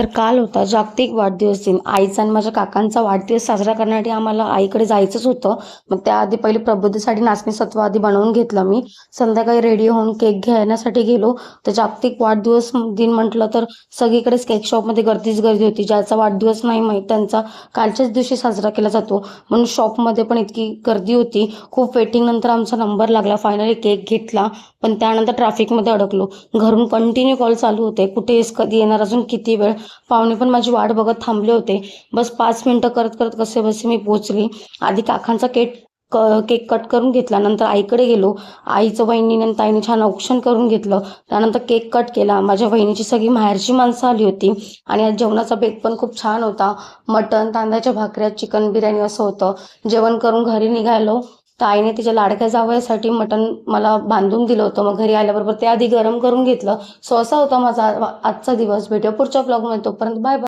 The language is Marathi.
तर काल होता जागतिक वाढदिवस दिन. आईचा आणि माझ्या काकांचा वाढदिवस साजरा करण्यासाठी आम्हाला आईकडे जायचंच होतं. मग त्याआधी पहिले प्रबोधीसाठी नाचणी सत्व आधी बनवून घेतलं मी. संध्याकाळी रेडी होऊन केक घेण्यासाठी गेलो. तर जागतिक वाढदिवस दिन म्हटलं तर सगळीकडेच केक शॉपमध्ये गर्दीच गर्दी होती. ज्याचा वाढदिवस नाही माहीत त्यांचा कालच्याच दिवशी साजरा केला जातो. म्हणून शॉपमध्ये पण इतकी गर्दी होती. खूप वेटिंगनंतर आमचा नंबर लागला. फायनली केक घेतला. पण त्यानंतर ट्रॅफिकमध्ये अडकलो. घरून कंटिन्यू कॉल चालू होते. कुठे आहेस? कधी येणार? अजून किती वेळ? पाहुणे पण माझी वाट बघत थांबले होते. बस 5 मिनिटं करत करत कसेबसे मी पोहोचली. आधी काकांचा केक कट करून घेतला. नंतर आईकडे गेलो. आईचं वहिनीने आणि ताईने छान औक्षण करून घेतलं. त्यानंतर केक कट केला. माझ्या वहिनीची सगळी माहेरची माणसं आली होती. आणि आज जेवणाचा बेत पण खूप छान होता. मटण, तांदळाच्या भाकऱ्या, चिकन बिर्याणी असं होतं. जेवण करून घरी निघालो. तर आईने तिच्या लाडक्या जावयासाठी मटण मला बांधून दिलं होतं. मग घरी आल्याबरोबर ते आधी गरम करून घेतलं. सो असा होता माझा आजचा दिवस. भेटूया पुढच्या ब्लॉगमध्ये. तोपर्यंत बाय बाय.